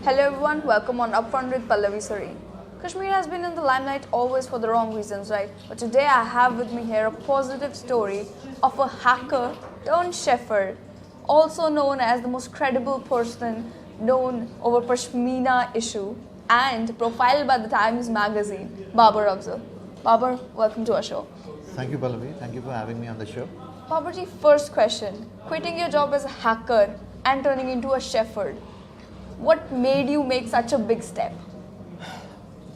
Hello everyone, welcome on Upfront with Pallavi Sari. Kashmir has been in the limelight always for the wrong reasons, right? But today I have with me here a positive story of a hacker turned shepherd, also known as the most credible person known over Pashmina issue and profiled by the Times magazine, Babar Afzal. Babar, welcome to our show. Thank you, Pallavi. Thank you for having me on the show. Babarji, first question. Quitting your job as a hacker and turning into a shepherd. What made you make such a big step?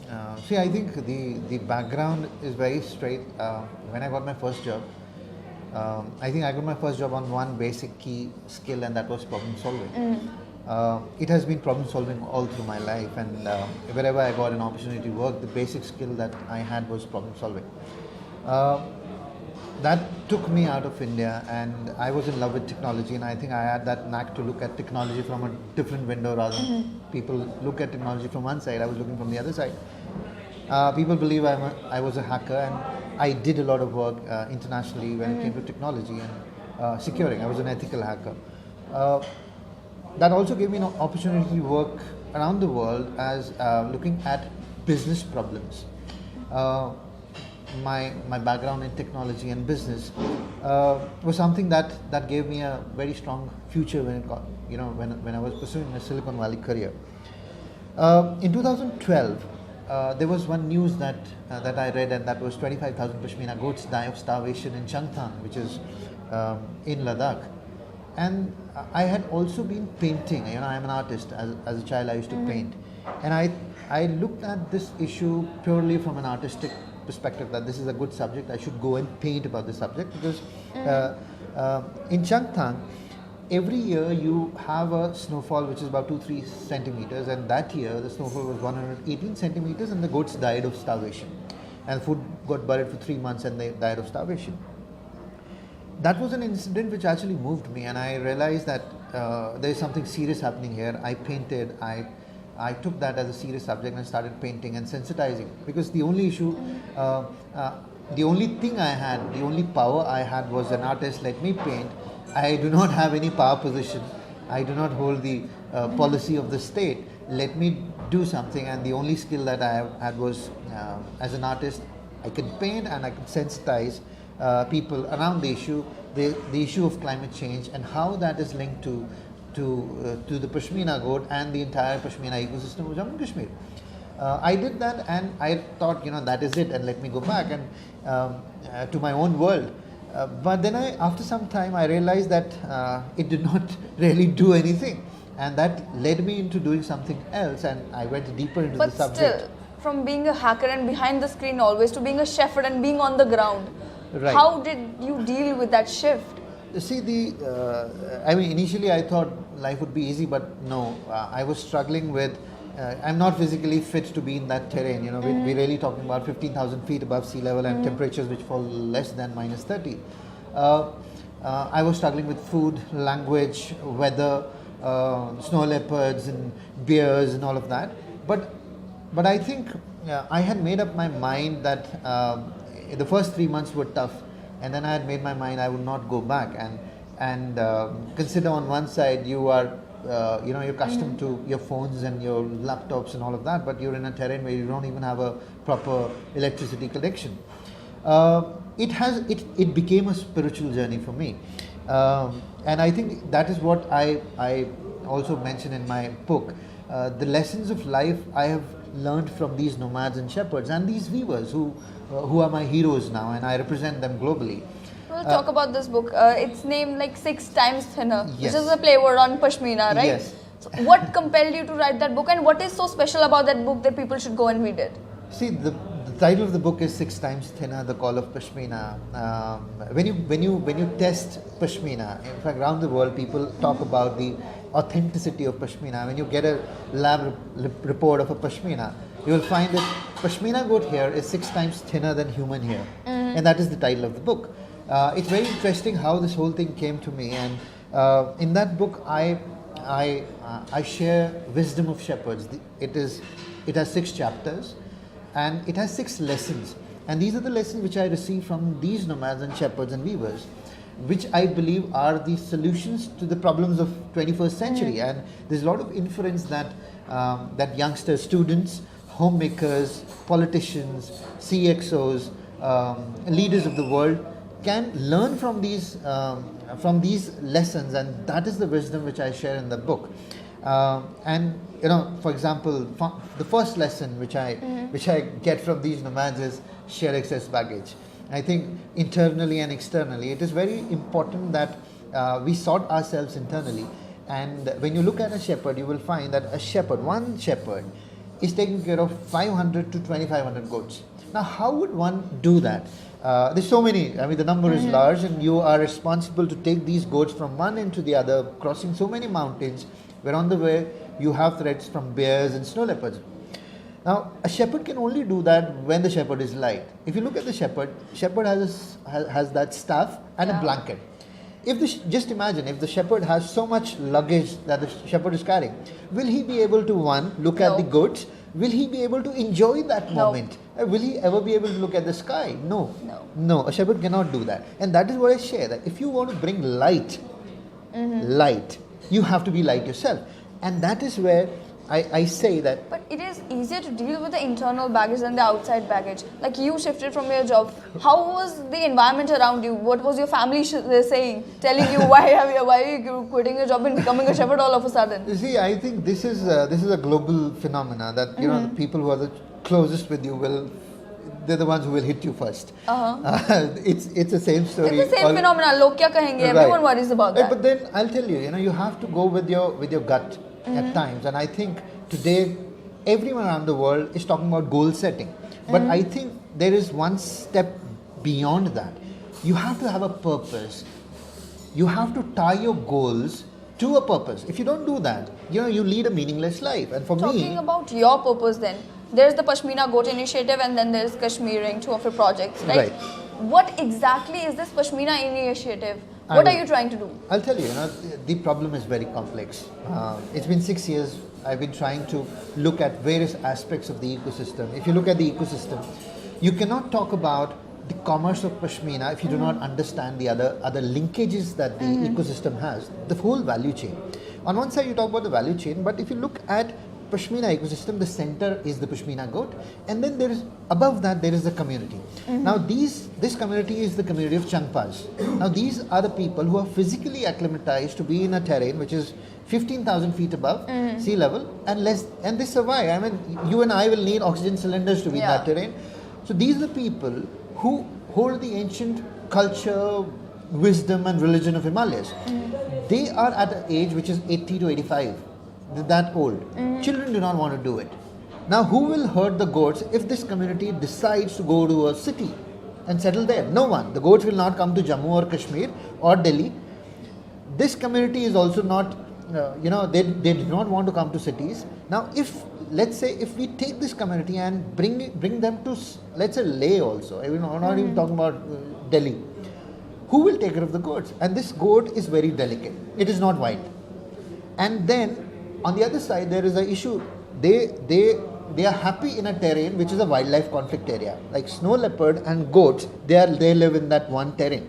I think the background is very straight. When I got my first job, I think I got my first job on one basic key skill, and that was problem solving. It has been problem solving all through my life, and wherever I got an opportunity to work, the basic skill that I had was problem solving. That took me out of India, and I was in love with technology, and I think I had that knack to look at technology from a different window rather than people look at technology from one side. I was looking from the other side. People believe I was a hacker, and I did a lot of work internationally when it came to technology and securing. I was an ethical hacker. That also gave me an opportunity to work around the world as looking at business problems. My background in technology and business was something that gave me a very strong future when I was pursuing a Silicon Valley career. In 2012, there was one news that I read, and that was 25,000 Pashmina goats die of starvation in Changtang, which is in Ladakh. And I had also been painting. I'm an artist. As a child, I used to paint, and I looked at this issue purely from an artistic perspective, that this is a good subject. I should go and paint about the subject, because in Changtang, every year you have a snowfall which is about 2-3 centimeters, and that year the snowfall was 118 centimeters, and the goats died of starvation, and food got buried for 3 months, and they died of starvation. That was an incident which actually moved me, and I realized that there is something serious happening here. I painted. I took that as a serious subject and started painting and sensitizing, because the only issue, the only thing I had, the only power I had was an artist. Let me paint. I do not have any power position. I do not hold the policy of the state. Let me do something, and the only skill that I had was as an artist, I could paint and I could sensitize people around the issue, the issue of climate change, and how that is linked to the Pashmina goat and the entire Pashmina ecosystem of Jammu and Kashmir. I did that, and I thought, that is it, and let me go back and to my own world. But then after some time, I realized that it did not really do anything, and that led me into doing something else, and I went deeper into the subject. But still, from being a hacker and behind the screen always to being a shepherd and being on the ground, right. How did you deal with that shift? See, initially I thought life would be easy, but no, I was struggling with, I'm not physically fit to be in that terrain. We're really talking about 15,000 feet above sea level and temperatures which fall less than minus 30. I was struggling with food, language, weather, snow leopards and bears and all of that. But I think I had made up my mind that the first 3 months were tough. And then I had made my mind I would not go back, and consider on one side you are you're accustomed to your phones and your laptops and all of that, but you're in a terrain where you don't even have a proper electricity connection. It became a spiritual journey for me, and I think that is what I also mention in my book. The lessons of life I have learned from these nomads and shepherds and these weavers who are my heroes now, and I represent them globally. We'll talk about this book. It's named like 6 times thinner, yes. which is a play word on Pashmina, right? Yes. So what compelled you to write that book, and what is so special about that book that people should go and read it? See, the title of the book is 6 times thinner, the call of Pashmina. When you test Pashmina, in fact, around the world, people talk about the authenticity of Pashmina. When you get a lab report of a Pashmina, you will find that Pashmina goat hair is 6 times thinner than human hair, and that is the title of the book. It's very interesting how this whole thing came to me, and in that book, I share wisdom of shepherds. It has 6 chapters, and it has 6 lessons, and these are the lessons which I received from these nomads and shepherds and weavers. which I believe are the solutions to the problems of 21st century. And there's a lot of inference that that youngsters, students, homemakers, politicians, CXOs, leaders of the world can learn from these lessons, and that is the wisdom which I share in the book. And you know, for example, the first lesson which I get from these nomads is share excess baggage. I think internally and externally, it is very important that we sort ourselves internally. And when you look at a shepherd, you will find that one shepherd, is taking care of 500 to 2,500 goats. Now, how would one do that? There's so many, I mean, the number is large, and you are responsible to take these goats from one end to the other, crossing so many mountains, where on the way you have threats from bears and snow leopards. Now, a shepherd can only do that when the shepherd is light. If you look at the shepherd has that staff and a blanket. Just imagine if the shepherd has so much luggage that the shepherd is carrying, will he be able to, one, look at the goats? Will he be able to enjoy that moment? Will he ever be able to look at the sky? No, a shepherd cannot do that. And that is what I share, that if you want to bring light, you have to be light yourself. And that is where I say that. But it is easier to deal with the internal baggage than the outside baggage. Like, you shifted from your job. How was the environment around you? What was your family saying, telling you why are you quitting your job and becoming a shepherd all of a sudden? You see, I think this is a global phenomena that you know, the people who are the closest with you they're the ones who will hit you first. It's the same story. It's the same phenomenon. Log kya kahenge? Everyone worries about that. But then I'll tell you, you have to go with your gut at times. And I think today everyone around the world is talking about goal setting. But I think there is one step beyond that. You have to have a purpose. You have to tie your goals to a purpose. If you don't do that, you lead a meaningless life. And for me, talking about your purpose, then there's the Pashmina Goat Initiative, and then there's Kashmiring, two of your projects, right? What exactly is this Pashmina Initiative? What are you trying to do? I'll tell you, the problem is very complex. It's been 6 years. I've been trying to look at various aspects of the ecosystem. If you look at the ecosystem, you cannot talk about the commerce of Pashmina if you do not understand the other linkages that the ecosystem has, the whole value chain. On one side, you talk about the value chain, but if you look at Pashmina ecosystem, the center is the Pashmina goat, and then above that there is the community. Now this community is the community of Changpas. Now these are the people who are physically acclimatized to be in a terrain which is 15,000 feet above sea level and they survive. I mean, you and I will need oxygen cylinders to be in that terrain. So these are the people who hold the ancient culture, wisdom and religion of Himalayas. They are at an age which is 80 to 85. They're that old. Children do not want to do it. Now, who will herd the goats if this community decides to go to a city and settle there? No one. The goats will not come to Jammu or Kashmir or Delhi. This community is also not, they do not want to come to cities. Now, let's say if we take this community and bring them to, let's say, Leh also. I'm not even talking about Delhi. Who will take care of the goats? And this goat is very delicate. It is not white. And then on the other side, there is an issue. They are happy in a terrain which is a wildlife conflict area. Like snow leopard and goats, they live in that one terrain.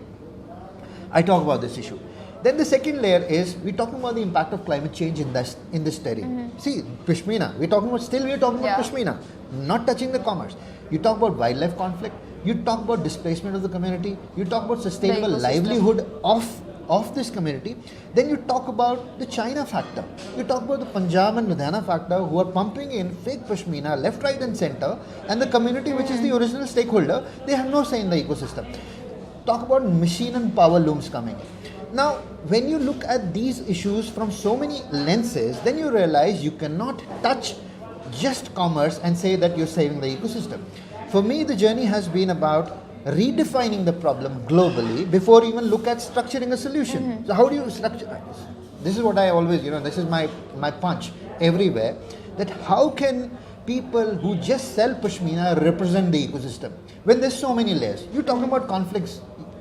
I talk about this issue. Then the second layer is, we're talking about the impact of climate change in this terrain. See, Pashmina, we're talking about Pashmina, not touching the commerce. You talk about wildlife conflict, you talk about displacement of the community, you talk about sustainable livelihood of this community, then you talk about the China factor. You talk about the Punjab and Ludhiana factor, who are pumping in fake Pashmina left, right and center, and the community, which is the original stakeholder, they have no say in the ecosystem. Talk about machine and power looms coming in. Now, when you look at these issues from so many lenses, then you realize you cannot touch just commerce and say that you're saving the ecosystem. For me, the journey has been about redefining the problem globally before even look at structuring a solution. So how do you structure? This is what I always, this is my punch everywhere, that how can people who just sell Pashmina represent the ecosystem when there's so many layers? You're talking about conflicts,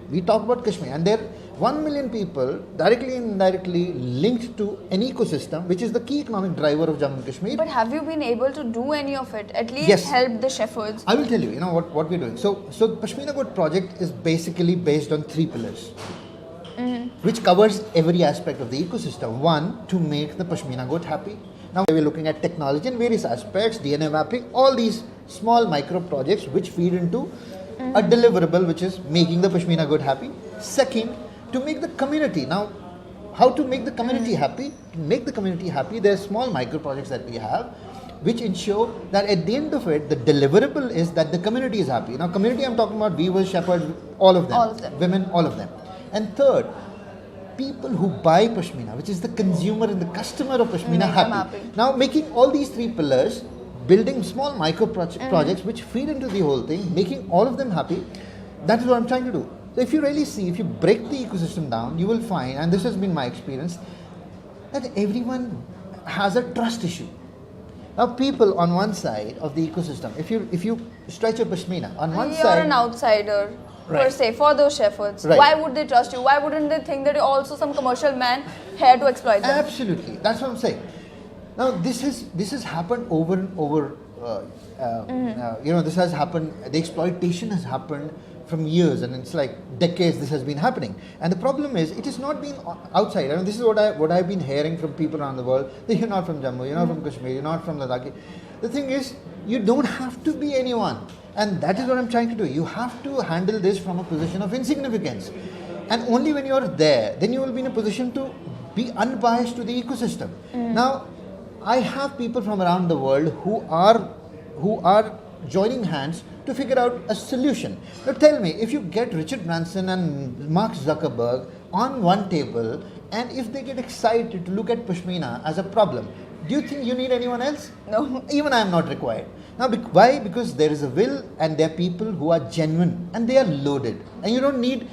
we talk about Kashmir, and there are 1 million people directly and indirectly linked to an ecosystem which is the key economic driver of Jammu and Kashmir. But have you been able to do any of it? At least help the shepherds? I will tell you, what we're doing. So Pashmina Goat project is basically based on 3 pillars. which covers every aspect of the ecosystem. One, to make the Pashmina goat happy. Now we're looking at technology in various aspects, DNA mapping, all these small micro projects which feed into a deliverable which is making the Pashmina goat happy. Second, to make the community. Now, how to make the community happy? To make the community happy, there are small micro projects that we have which ensure that at the end of it, the deliverable is that the community is happy. Now, community, I'm talking about weavers, shepherds, all of them. Women, all of them. And third, people who buy Pashmina, which is the consumer and the customer of Pashmina, happy. Now, making all these three pillars, building small micro projects which feed into the whole thing, making all of them happy, that is what I'm trying to do. So if you really see, if you break the ecosystem down, you will find, and this has been my experience, that everyone has a trust issue. Now, people on one side of the ecosystem, if you stretch a Pashmina, on one side... You're an outsider, per se, for those shepherds. Why would they trust you? Why wouldn't they think that you're also some commercial man here to exploit them? Absolutely. That's what I'm saying. Now, this has happened over and over. This has happened, the exploitation has happened from years, and it's like decades this has been happening. And the problem is, it has not been outside. I mean, this is what I've been hearing from people around the world. That you're not from Jammu, you're not from Kashmir, you're not from Ladakh. The thing is, you don't have to be anyone. And that is what I'm trying to do. You have to handle this from a position of insignificance. And only when you're there, then you will be in a position to be unbiased to the ecosystem. Now, I have people from around the world who are joining hands to figure out a solution. Now tell me, if you get Richard Branson and Mark Zuckerberg on one table, and if they get excited to look at Pashmina as a problem, do you think you need anyone else? No. Even I am not required. Now, why? Because there is a will, and there are people who are genuine, and they are loaded. And you don't need,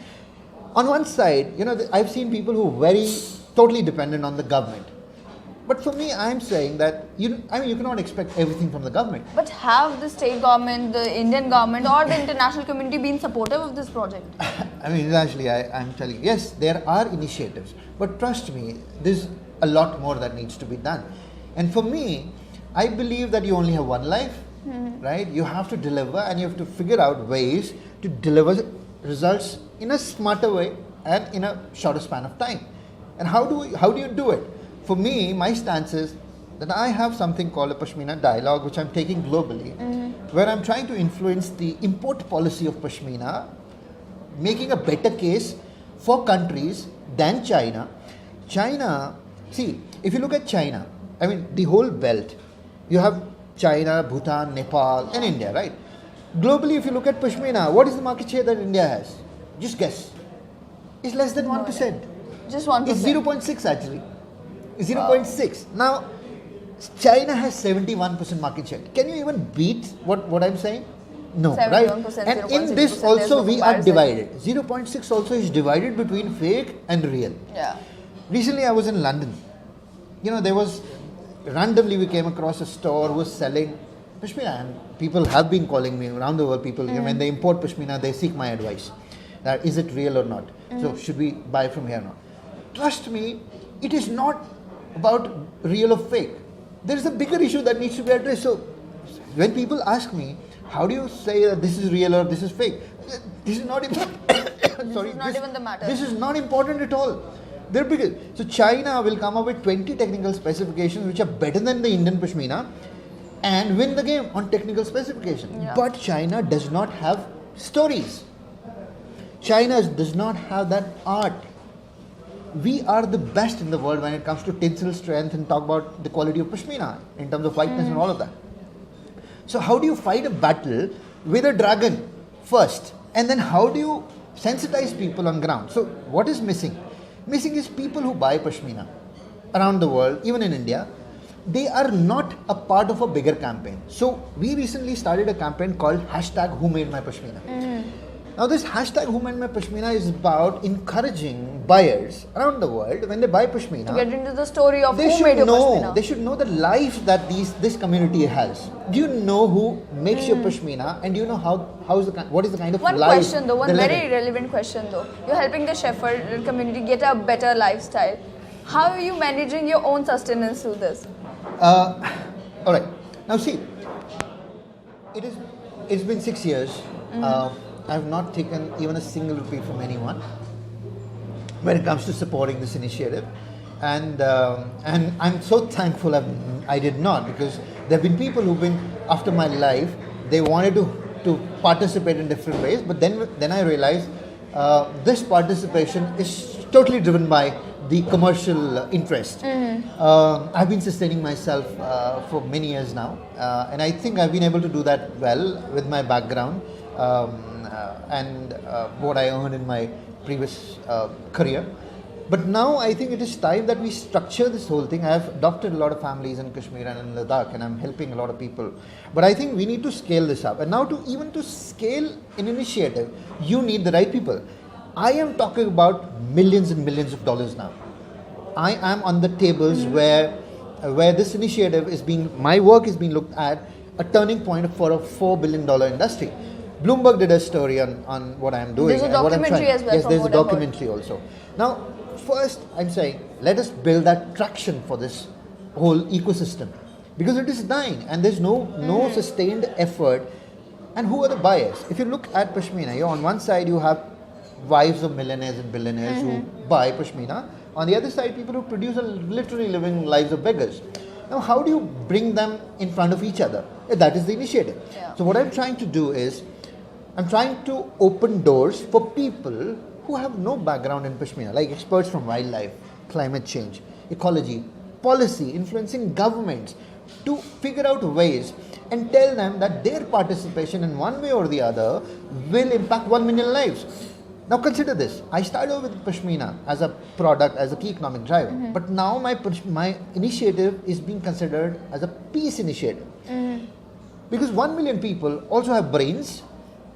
on one side, I've seen people who are very totally dependent on the government. But for me, I'm saying that you cannot expect everything from the government. But have the state government, the Indian government, or the international community been supportive of this project? I mean, actually, I'm telling you, yes, there are initiatives. But trust me, there's a lot more that needs to be done. And for me, I believe that you only have one life, right? You have to deliver, and you have to figure out ways to deliver results in a smarter way and in a shorter span of time. And how do you do it? For me, my stance is that I have something called a Pashmina dialogue, which I'm taking globally, where I'm trying to influence the import policy of Pashmina, making a better case for countries than China. China, see, if you look at China, I mean, the whole belt, you have China, Bhutan, Nepal, and India, right? Globally, if you look at Pashmina, what is the market share that India has? Just guess. It's less than 1%. Just 1%. It's 0.6 actually. 0.6. Now, China has 71% market share. Can you even beat what I'm saying? No, right? And in this also we are divided. 0.6 also is divided between fake and real. Yeah. Recently I was in London. Randomly we came across a store who was selling Pashmina, and people have been calling me around the world. People, when they import Pashmina, they seek my advice. That is it real or not? So should we buy from here or not? Trust me, it is not about real or fake. There is a bigger issue that needs to be addressed. So when people ask me, how do you say that this is real or this is fake? This is not important. Sorry, this is not even the matter. This is not important at all. They're bigger. So China will come up with 20 technical specifications which are better than the Indian Pashmina and win the game on technical specification. Yeah. But China does not have stories. China does not have that art. We are the best in the world when it comes to tensile strength and talk about the quality of Pashmina in terms of whiteness and all of that. So how do you fight a battle with a dragon first? And then how do you sensitize people on ground? So what is missing? Missing is people who buy Pashmina around the world, even in India. They are not a part of a bigger campaign. So we recently started a campaign called #WhoMadeMyPashmina. Now this #WhoMadeMyPashmina is about encouraging buyers around the world when they buy Pashmina to get into the story of who made your Pashmina. They should know the life that this community has. Do you know who makes your Pashmina, and do you know what is the kind of life? One question though, one very relevant question though. You're helping the shepherd community get a better lifestyle. How are you managing your own sustenance through this? All right. Now see, it's been 6 years. I have not taken even a single rupee from anyone. when it comes to supporting this initiative. And I'm so thankful I did not, because there have been people who've been after my life. They wanted to participate in different ways, but then I realized this participation is totally driven by the commercial interest. I've been sustaining myself for many years now, and I think I've been able to do that well with my background and what I earned in my previous career. But now I think it is time that we structure this whole thing. I have adopted a lot of families in Kashmir and in Ladakh, and I'm helping a lot of people. But I think we need to scale this up. And now to scale an initiative, you need the right people. I am talking about millions and millions of dollars now. I am on the tables where this initiative my work is being looked at a turning point for a $4 billion industry. Bloomberg did a story on what I am doing. There's a documentary as well. Yes, there's a documentary also. Now, first, I'm saying, let us build that traction for this whole ecosystem, because it is dying and there's no sustained effort. And who are the buyers? If you look at Pashmina, on one side you have wives of millionaires and billionaires who buy Pashmina. On the other side, people who produce are literally living lives of beggars. Now, how do you bring them in front of each other? That is the initiative. Yeah. So what I'm trying to do is, I'm trying to open doors for people who have no background in Pashmina, like experts from wildlife, climate change, ecology, policy, influencing governments, to figure out ways and tell them that their participation in one way or the other will impact 1 million lives. Now consider this. I started with Pashmina as a product, as a key economic driver, but now my initiative is being considered as a peace initiative. Because 1 million people also have brains,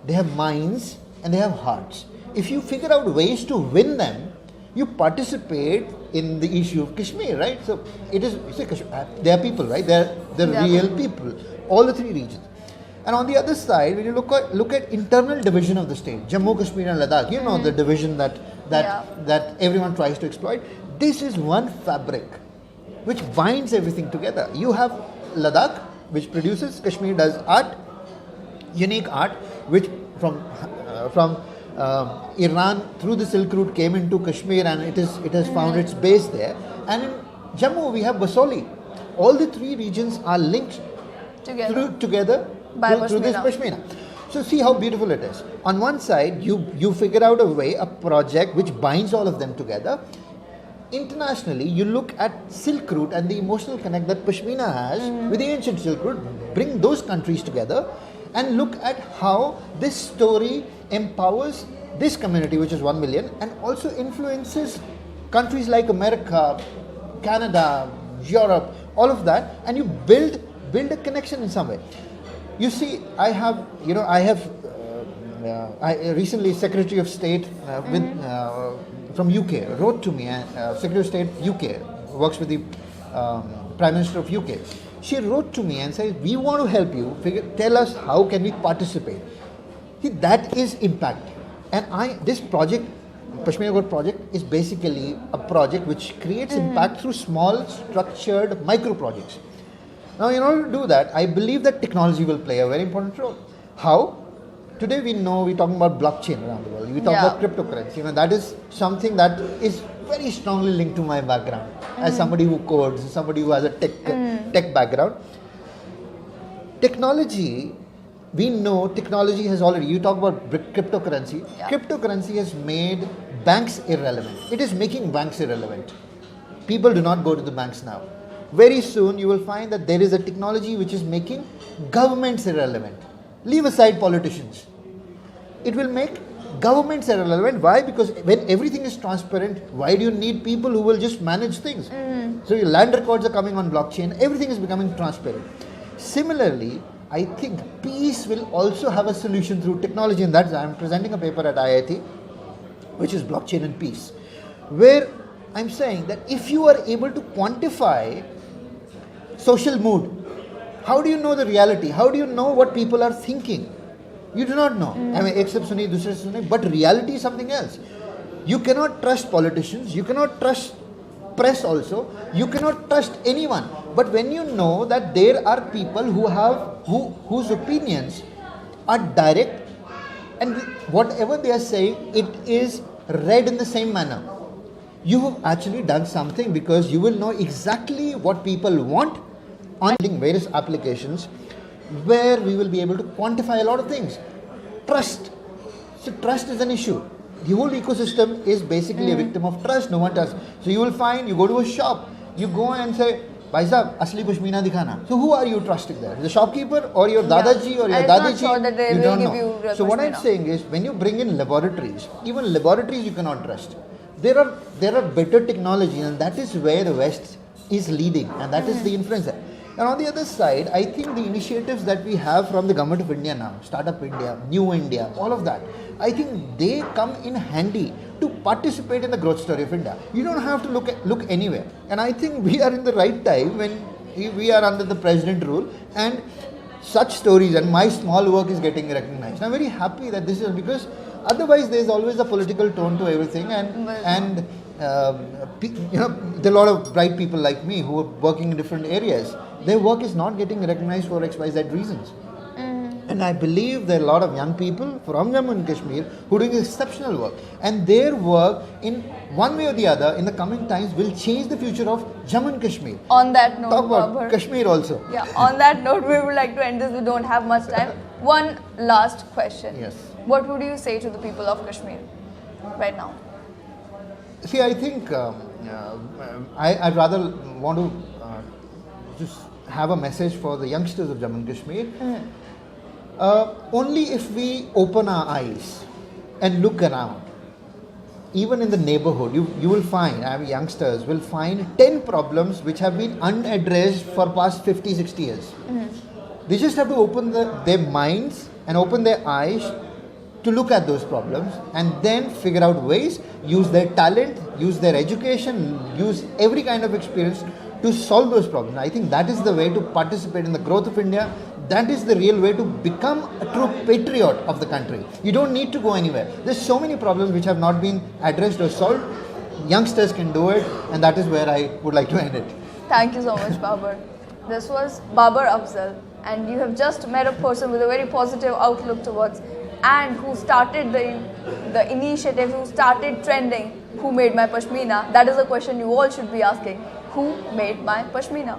they have minds, and they have hearts. If you figure out ways to win them, you participate in the issue of Kashmir, right? So it is, they are people, right? They're real people, all the three regions. And on the other side, when you look at internal division of the state, Jammu, Kashmir and Ladakh, you know the division that everyone tries to exploit. This is one fabric which binds everything together. You have Ladakh, which produces, Kashmir does art, unique art, which from Iran through the Silk Route came into Kashmir, and it has found its base there. And in Jammu we have Basoli. All the three regions are linked together through this Pashmina. So see how beautiful it is. On one side, you figure out a way, a project which binds all of them together. Internationally, you look at Silk Route and the emotional connect that Pashmina has with the ancient Silk Route, bring those countries together and look at how this story empowers this community, which is 1 million, and also influences countries like America, Canada, Europe, all of that, and you build a connection in some way. You see, I recently Secretary of State from UK wrote to me, Secretary of State UK works with the Prime Minister of UK. She wrote to me and said, we want to help you, tell us how can we participate. See, that is impact. And this project, Pashmina Gold project, is basically a project which creates impact through small structured micro projects. Now, in order to do that, I believe that technology will play a very important role. How? Today we're talking about blockchain around the world. We talk about cryptocurrency. That is something that is very strongly linked to my background as somebody who codes, somebody who has a tech background. Technology, we know technology has already, you talk about cryptocurrency. Yeah. Cryptocurrency has made banks irrelevant. It is making banks irrelevant. People do not go to the banks now. Very soon you will find that there is a technology which is making governments irrelevant. Leave aside politicians. It will make governments irrelevant. Why? Because when everything is transparent, why do you need people who will just manage things? So your land records are coming on blockchain, everything is becoming transparent. Similarly, I think peace will also have a solution through technology, and that's, I'm presenting a paper at IIT, which is blockchain and peace, where I'm saying that if you are able to quantify social mood, how do you know the reality? How do you know what people are thinking? You do not know. I mean, ek sab suni, dusre se suni, but reality is something else. You cannot trust politicians, you cannot trust press also, you cannot trust anyone. But when you know that there are people whose opinions are direct, and whatever they are saying, it is read in the same manner. you have actually done something, because you will know exactly what people want on various applications where we will be able to quantify a lot of things. Trust. So trust is an issue. The whole ecosystem is basically a victim of trust. No one trusts. So you will find, you go to a shop, you go and say, Bhai Sahab, asli Pashmina dikhana. So who are you trusting there? The shopkeeper or your Dadaji or your I'm Dadaji? not sure that they will give you real So what I'm Pashmina. saying is, when you bring in laboratories, even laboratories you cannot trust. There are better technology, and that is where the West is leading, and that is the influence there. And on the other side, I think the initiatives that we have from the government of India now, Startup India, New India, all of that, I think they come in handy to participate in the growth story of India. You don't have to look anywhere. And I think we are in the right time when we are under the president rule, and such stories and my small work is getting recognized. I'm very happy that this is, because otherwise there's always a political tone to everything, and there are a lot of bright people like me who are working in different areas. Their work is not getting recognized for XYZ reasons. And I believe there are a lot of young people from Jammu and Kashmir who are doing exceptional work. And their work, in one way or the other, in the coming times, will change the future of Jammu and Kashmir. On that note, Talk about Babar, Kashmir also. Yeah, on that note, we would like to end this. We don't have much time. One last question. Yes. What would you say to the people of Kashmir right now? See, I think I'd rather want to just have a message for the youngsters of Jammu and Kashmir. Only if we open our eyes and look around, even in the neighborhood, you will find, youngsters will find 10 problems which have been unaddressed for past 50, 60 years. They just have to open their minds and open their eyes to look at those problems, and then figure out ways, use their talent, use their education, use every kind of experience to solve those problems. I think that is the way to participate in the growth of India. That is the real way to become a true patriot of the country. You don't need to go anywhere. There's so many problems which have not been addressed or solved. Youngsters can do it, and that is where I would like to end it. Thank you so much, Babar. This was Babar Afzal, and you have just met a person with a very positive outlook towards, and who started the initiative, who started trending. Who made my Pashmina? That is a question you all should be asking. Who made my Pashmina?